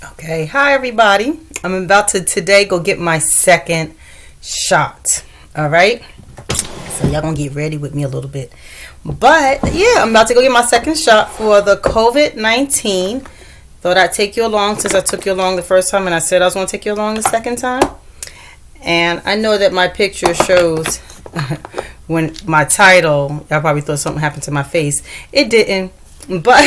Okay, hi everybody. I'm about to today go get my second shot. All right, so y'all gonna get ready with me a little bit. But yeah, I'm about to go get my second shot for the COVID-19. Thought I'd take you along since I took you along the first time and I said I was gonna take you along the second time. And I know that my picture shows when my title, y'all probably thought something happened to my face. It didn't, but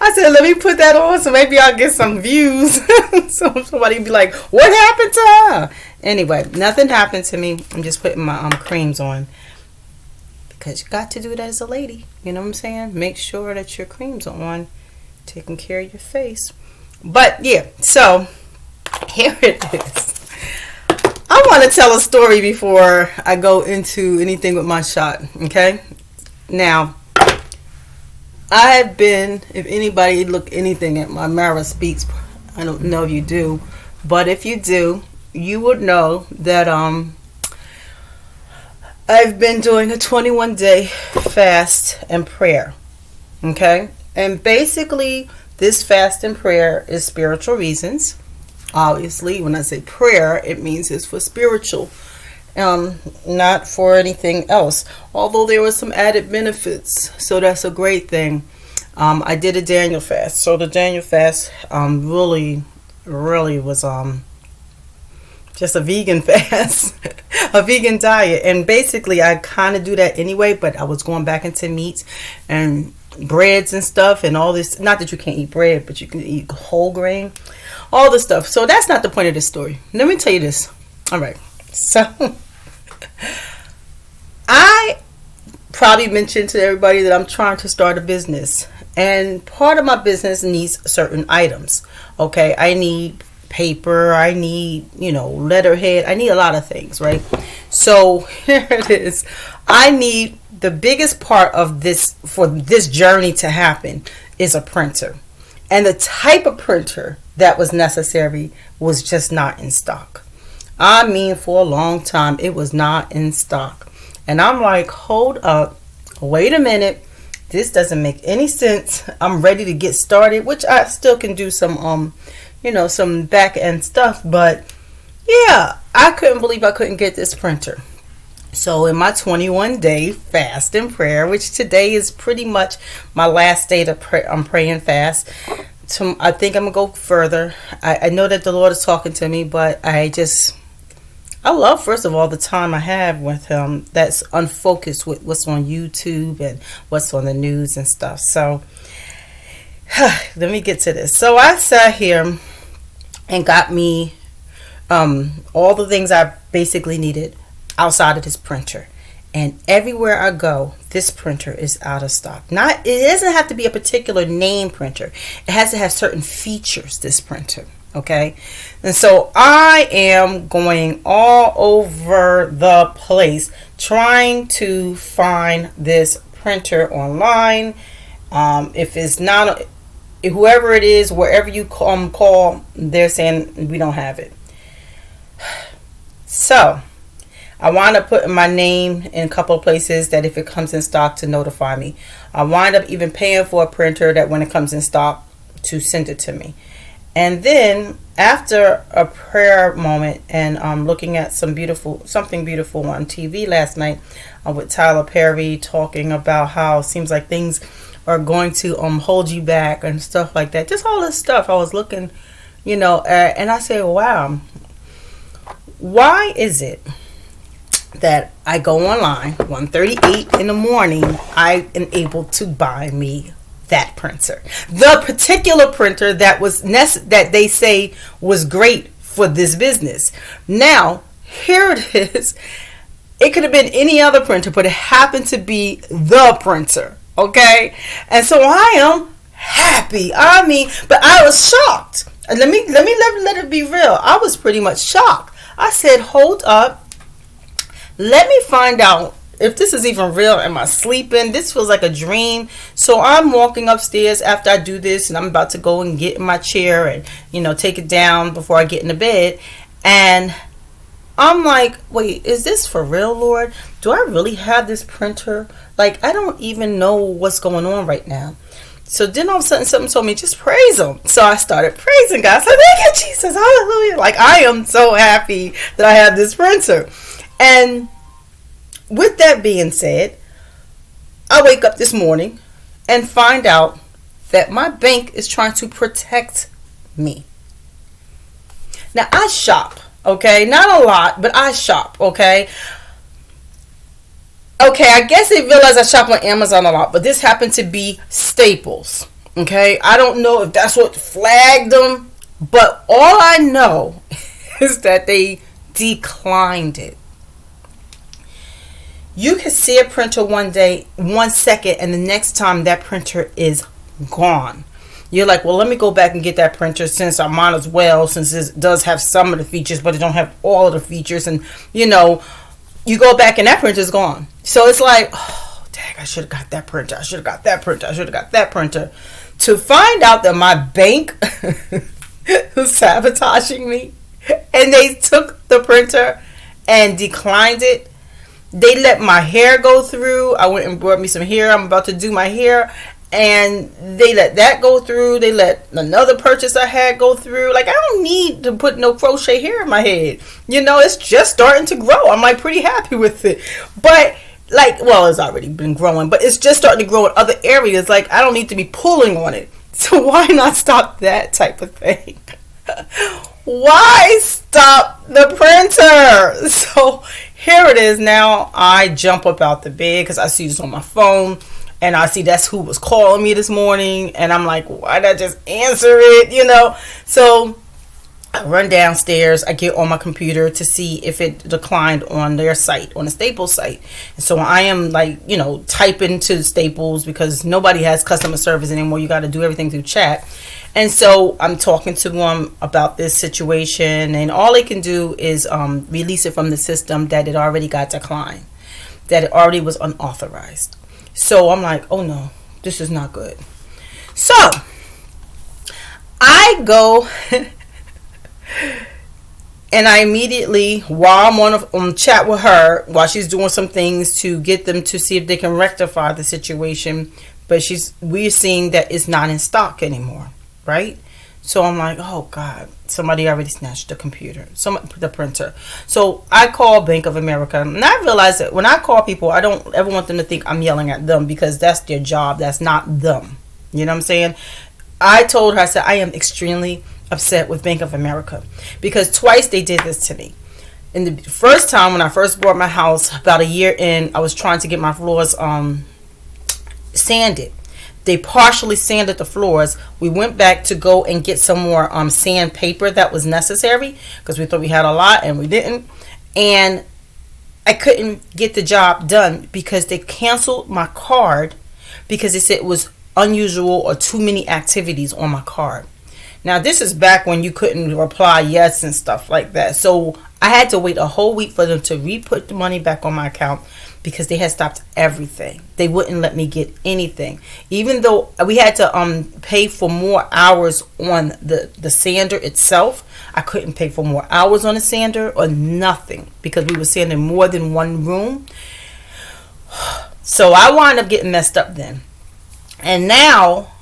I said, let me put that on so maybe I'll get some views. So somebody be like, what happened to her? Anyway, nothing happened to me. I'm just putting my creams on. Because you got to do that as a lady. You know what I'm saying? Make sure that your creams are on. Taking care of your face. But yeah, so here it is. I want to tell a story before I go into anything with my shot. Okay? Now, I have been, if anybody look anything at my Mara Speaks, I don't know if you do, but if you do, you would know that I've been doing a 21-day fast and prayer. Okay? And basically, this fast and prayer is spiritual reasons. Obviously, when I say prayer, it means it's for spiritual, not for anything else. Although there were some added benefits, so that's a great thing. I did a Daniel fast, so the Daniel fast really was just a vegan fast, a vegan diet, and basically I kind of do that anyway. But I was going back into meats and breads and stuff and all this. Not that you can't eat bread, but you can eat whole grain, all this stuff. So that's not the point of this story. Let me tell you this. All right, so I probably mentioned to everybody that I'm trying to start a business, and part of my business needs certain items. Okay, I need paper, I need, letterhead, I need a lot of things, right? So here it is. I need the biggest part of this for this journey to happen is a printer. And the type of printer that was necessary was just not in stock. I mean, for a long time, it was not in stock. And I'm like, hold up, wait a minute. This doesn't make any sense. I'm ready to get started, which I still can do some, some back end stuff. But yeah, I couldn't believe I couldn't get this printer. So in my 21-day fast and prayer, which today is pretty much my last day to pray, I'm praying fast. I think I'm going to go further. I know that the Lord is talking to me, but I love, first of all, the time I have with him that's unfocused with what's on YouTube and what's on the news and stuff. So let me get to this. So I sat here and got me all the things I basically needed outside of this printer. And everywhere I go, this printer is out of stock. It doesn't have to be a particular name printer. It has to have certain features, this printer. Okay, and so I am going all over the place trying to find this printer online. If it's not, whoever it is, wherever you call, they're saying we don't have it. So I wind up putting my name in a couple of places that if it comes in stock to notify me. I wind up even paying for a printer that when it comes in stock to send it to me. And then after a prayer moment and looking at something beautiful on TV last night with Tyler Perry talking about how it seems like things are going to hold you back and stuff like that. Just all this stuff I was looking, and I said, wow, why is it that I go online 1:38 in the morning, I am able to buy me that printer, the particular printer that was that they say was great for this business. Now here it is. It could have been any other printer, but it happened to be the printer. Okay, and so I am happy. I mean, but I was shocked. Let it be real. I was pretty much shocked. I said, hold up. Let me find out if this is even real. Am I sleeping? This feels like a dream. So I'm walking upstairs after I do this, and I'm about to go and get in my chair and, take it down before I get in the bed. And I'm like, wait, is this for real, Lord? Do I really have this printer? Like, I don't even know what's going on right now. So then all of a sudden something told me, just praise him. So I started praising God. So thank you, Jesus. Hallelujah. Like, I am so happy that I have this printer. And with that being said, I wake up this morning and find out that my bank is trying to protect me. Now, I shop, okay? Not a lot, but I shop, okay? Okay, I guess they realize I shop on Amazon a lot, but this happened to be Staples, okay? I don't know if that's what flagged them, but all I know is that they declined it. You can see a printer one day, 1 second, and the next time that printer is gone. You're like, well, let me go back and get that printer since I might as well, since it does have some of the features, but it don't have all of the features. And, you go back and that printer's gone. So it's like, oh, dang, I should have got that printer. I should have got that printer. I should have got that printer. To find out that my bank was sabotaging me and they took the printer and declined it. They let my hair go through. I went and brought me some hair. I'm about to do my hair. And they let that go through. They let another purchase I had go through. Like, I don't need to put no crochet hair in my head. It's just starting to grow. I'm like pretty happy with it. But it's already been growing, but it's just starting to grow in other areas. Like, I don't need to be pulling on it. So why not stop that type of thing? Why stop the printer? So here it is now. I jump up out the bed because I see this on my phone. And I see that's who was calling me this morning. And I'm like, why did I just answer it? So I run downstairs. I get on my computer to see if it declined on their site, on the Staples site. And so I am typing to Staples because nobody has customer service anymore. You got to do everything through chat. And so I'm talking to them about this situation. And all they can do is release it from the system that it already got declined, that it already was unauthorized. So I'm like, oh no, this is not good. So I go and I immediately, while I'm on chat with her, while she's doing some things to get them to see if they can rectify the situation, but we're seeing that it's not in stock anymore, right? So I'm like, oh God, somebody already snatched the computer, the printer. So I call Bank of America, and I realize that when I call people, I don't ever want them to think I'm yelling at them because that's their job. That's not them. You know what I'm saying? I told her, I said, I am extremely upset with Bank of America because twice they did this to me. And the first time when I first bought my house, about a year in, I was trying to get my floors sanded. They partially sanded the floors. We went back to go and get some more sandpaper that was necessary because we thought we had a lot and we didn't. And I couldn't get the job done because they canceled my card because they said it was unusual or too many activities on my card. Now, this is back when you couldn't reply yes and stuff like that. So I had to wait a whole week for them to re-put the money back on my account because they had stopped everything. They wouldn't let me get anything. Even though we had to pay for more hours on the sander itself, I couldn't pay for more hours on the sander or nothing because we were sanding more than one room. So I wound up getting messed up then. And now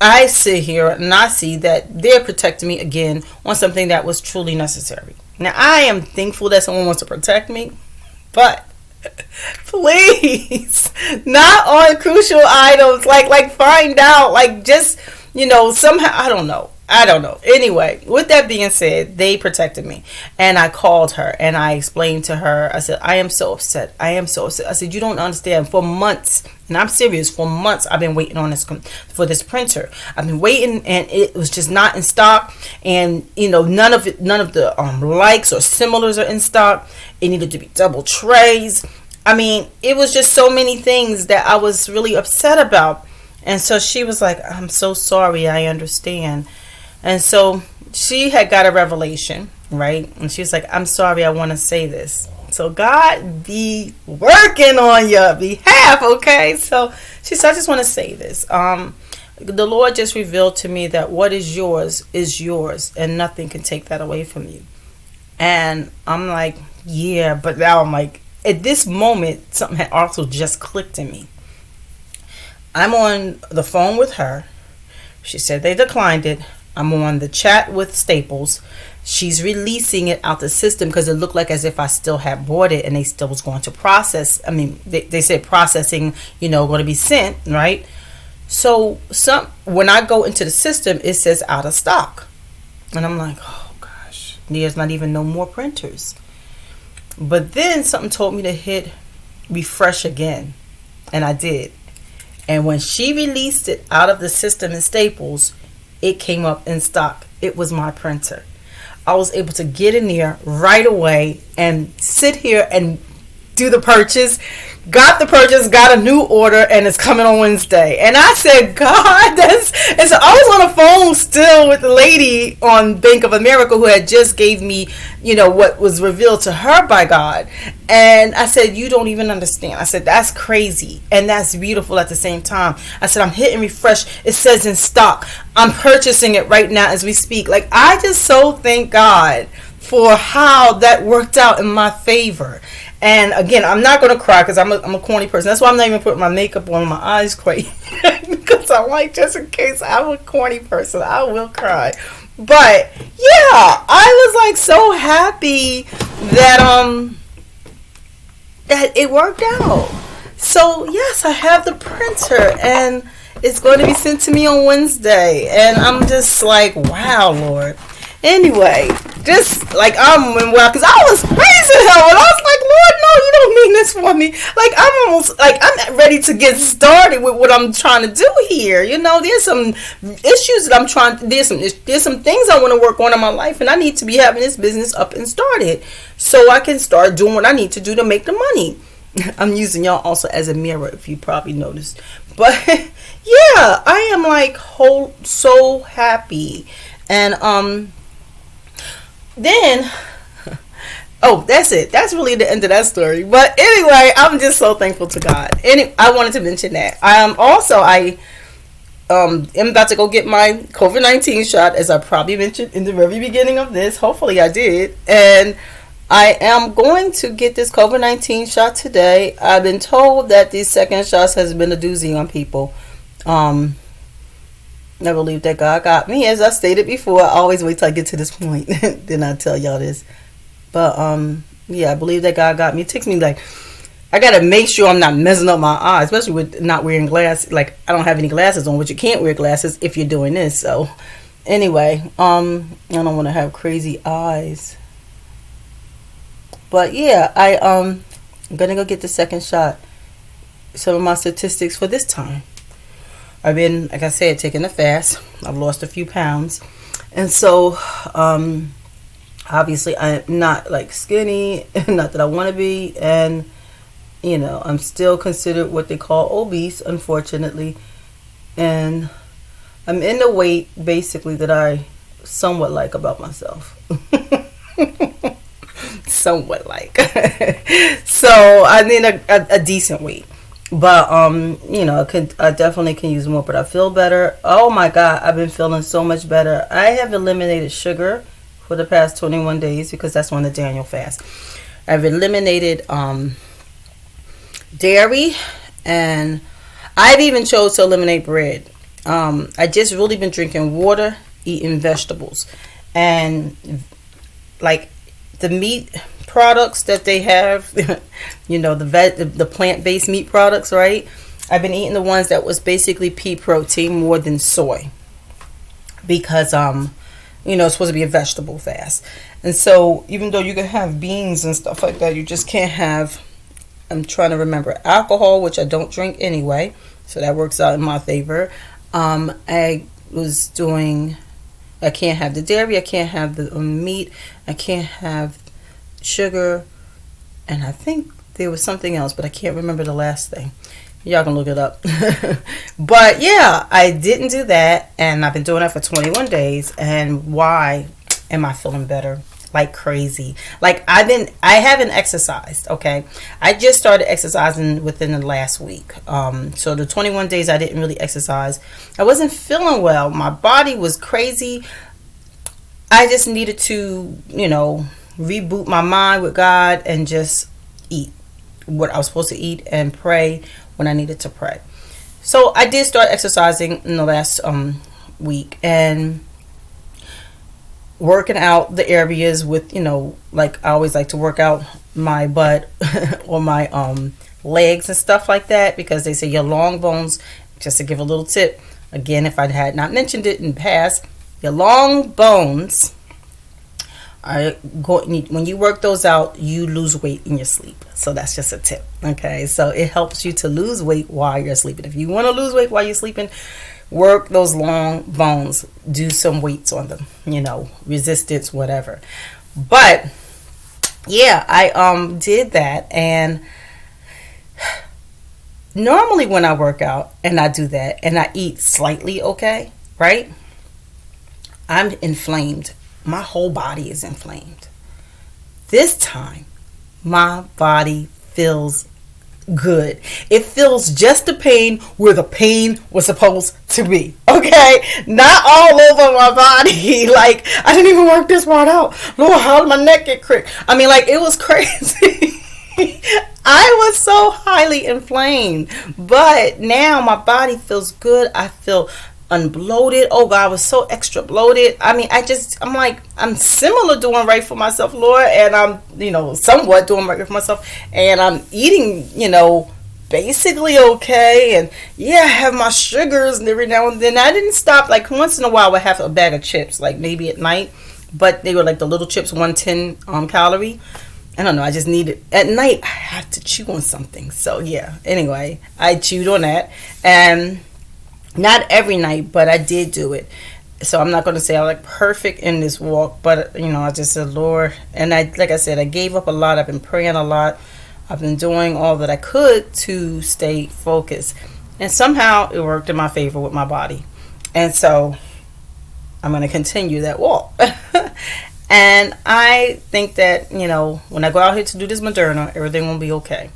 I sit here and I see that they're protecting me again on something that was truly necessary. Now, I am thankful that someone wants to protect me, but please, not on crucial items. Like find out, just, somehow, I don't know. Anyway, with that being said, they protected me. And I called her and I explained to her, I said, I am so upset. I said, you don't understand. For months, and I'm serious, for months I've been waiting on for this printer. I've been waiting and it was just not in stock. And, none of the likes or similars are in stock. It needed to be double trays. I mean, it was just so many things that I was really upset about. And so she was like, I'm so sorry. I understand. And so she had got a revelation, right? And she was like, I'm sorry, I want to say this. So God be working on your behalf, okay? So she said, I just want to say this. The Lord just revealed to me that what is yours, and nothing can take that away from you. And I'm like, yeah, but now I'm like, at this moment, something had also just clicked in me. I'm on the phone with her. She said they declined it. I'm on the chat with Staples. She's releasing it out the system because it looked like as if I still had bought it and they still was going to process. I mean, they said processing, going to be sent, right? So when I go into the system, it says out of stock. And I'm like, oh gosh, there's not even no more printers. But then something told me to hit refresh again. And I did. And when she released it out of the system in Staples, it came up in stock. It was my printer. I was able to get in there right away and sit here and do the purchase. Got the purchase, got a new order, and it's coming on Wednesday. And I said, God, and so I was on the phone still with the lady on Bank of America who had just gave me, what was revealed to her by God. And I said, you don't even understand. I said, that's crazy. And that's beautiful at the same time. I said, I'm hitting refresh. It says in stock. I'm purchasing it right now as we speak. Like, I just so thank God for how that worked out in my favor. And again, I'm not going to cry because I'm a corny person. That's why I'm not even putting my makeup on, my eyes quite. Because I'm like, just in case I'm a corny person, I will cry. But yeah, I was like so happy that that it worked out. So yes, I have the printer and it's going to be sent to me on Wednesday. And I'm just like, wow, Lord. Anyway, just like I'm in well, because I was praising him and I was like, Lord, no, you don't mean this for me. Like, I'm almost like I'm ready to get started with what I'm trying to do here. There's some issues that I'm trying. There's some things I want to work on in my life, and I need to be having this business up and started so I can start doing what I need to do to make the money. I'm using y'all also as a mirror, if you probably noticed. But yeah, I am like so happy, and then, that's it. That's really the end of that story. But anyway, I'm just so thankful to God. And I wanted to mention that. I am about to go get my COVID-19 shot, as I probably mentioned in the very beginning of this. Hopefully I did. And I am going to get this COVID-19 shot today. I've been told that these second shots has been a doozy on people. I believe that God got me. As I stated before, I always wait till I get to this point. Then I tell y'all this. But, I believe that God got me. It takes me I got to make sure I'm not messing up my eyes, especially with not wearing glasses. Like, I don't have any glasses on, which you can't wear glasses if you're doing this. So, anyway, I don't want to have crazy eyes. But, yeah, I'm going to go get the second shot. Some of my statistics for this time. I've been, like I said, taking a fast. I've lost a few pounds. And so, obviously, I'm not like skinny, not that I want to be. And, I'm still considered what they call obese, unfortunately. And I'm in the weight, basically, that I somewhat like about myself. Somewhat like. So, I need a decent weight. But, I definitely can use more, but I feel better. Oh my God, I've been feeling so much better. I have eliminated sugar for the past 21 days because that's on the Daniel fast. I've eliminated dairy, and I've even chose to eliminate bread. I just really been drinking water, eating vegetables, and like the meat products that they have, the plant-based meat products, right? I've been eating the ones that was basically pea protein more than soy because it's supposed to be a vegetable fast. And so even though you can have beans and stuff like that, you just can't have, I'm trying to remember, alcohol, which I don't drink anyway, so that works out in my favor. I can't have the dairy, I can't have the meat, I can't have sugar, and I think there was something else, but I can't remember the last thing. Y'all can look it up. But yeah, I didn't do that, and I've been doing that for 21 days. And why am I feeling better like crazy? Like I haven't exercised. Okay, I just started exercising within the last week. So the 21 days I didn't really exercise. I wasn't feeling well. My body was crazy. I just needed to, reboot my mind with God and just eat what I was supposed to eat and pray when I needed to pray. So I did start exercising in the last week, and working out the areas with, like I always like to work out my butt or my legs and stuff like that, because they say your long bones, just to give a little tip again, if I had not mentioned it in the past, your long bones are when you work those out, you lose weight in your sleep. So that's just a tip. Okay, so it helps you to lose weight while you're sleeping. If you want to lose weight while you're sleeping, work those long bones, do some weights on them, resistance, whatever. But yeah, I did that. And normally when I work out and I do that and I eat slightly okay, right, I'm inflamed. My whole body is inflamed. This time my body feels good. It feels just the pain where the pain was supposed to be. Okay, not all over my body. Like, I didn't even work this part out. Lord, how did my neck get cricked? I mean, like, it was crazy. I was so highly inflamed, but now my body feels good. I feel unbloated. Oh God, I was so extra bloated. I mean, I'm like, I'm similar doing right for myself, Lord, and I'm, somewhat doing right for myself, and I'm eating, basically okay, and yeah, I have my sugars, and every now and then I didn't stop. Like, once in a while I would have a bag of chips, like maybe at night, but they were like the little chips, 110 calorie. I don't know, I just needed, at night I have to chew on something. So yeah, anyway, I chewed on that, and not every night, but I did do it. So I'm not going to say I'm like perfect in this walk, but I just said, Lord, and like I said, I gave up a lot. I've been praying a lot. I've been doing all that I could to stay focused, and somehow it worked in my favor with my body. And so I'm going to continue that walk. And I think that, when I go out here to do this Moderna, everything will be okay.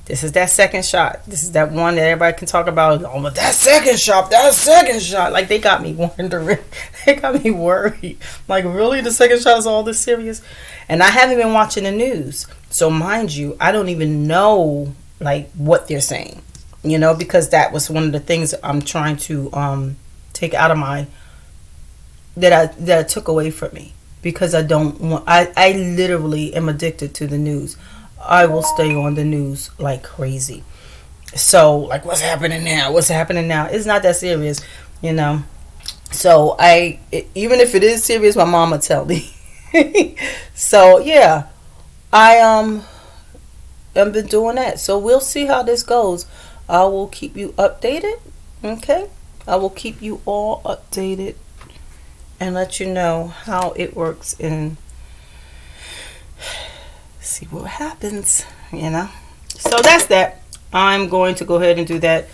This is that second shot. This is that one that everybody can talk about. Oh, but that second shot. Like, they got me wondering. They got me worried. Like, really? The second shot is all this serious? And I haven't been watching the news. So, mind you, I don't even know, like, what they're saying. Because that was one of the things I'm trying to take out of that I took away from me. Because I don't want, I literally am addicted to the news. I will stay on the news like crazy. So, like, what's happening now? It's not that serious, So, even if it is serious, my mama tell me. So, yeah. I've been doing that. So, we'll see how this goes. I will keep you updated. Okay? I will keep you all updated and let you know how it works and see what happens, So that's that. I'm going to go ahead and do that.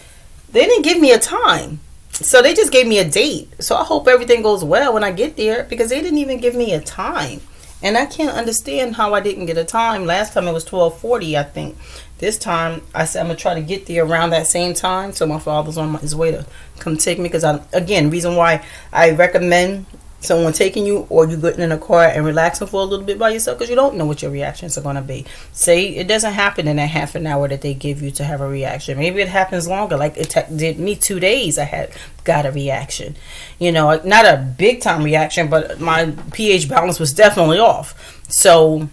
They didn't give me a time, so they just gave me a date. So I hope everything goes well when I get there, because they didn't even give me a time. And I can't understand how I didn't get a time. Last time it was 12:40, I think. This time I said I'm going to try to get there around that same time. So my father's on his way to come take me. Because, reason why I recommend someone taking you, or you getting in a car and relaxing for a little bit by yourself, because you don't know what your reactions are going to be. Say it doesn't happen in that half an hour that they give you to have a reaction. Maybe it happens longer. Like it did me 2 days. I got a reaction. Not a big time reaction, but my pH balance was definitely off. So,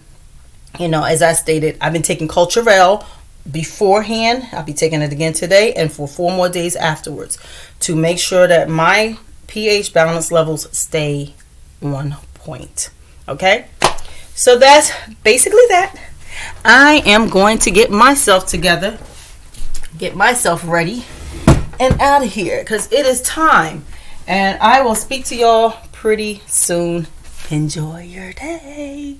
as I stated, I've been taking Culturelle beforehand. I'll be taking it again today and for 4 more days afterwards to make sure that my pH balance levels stay on point. Okay, so that's basically that. I am going to get myself together, get myself ready, and out of here, because it is time. And I will speak to y'all pretty soon. Enjoy your day.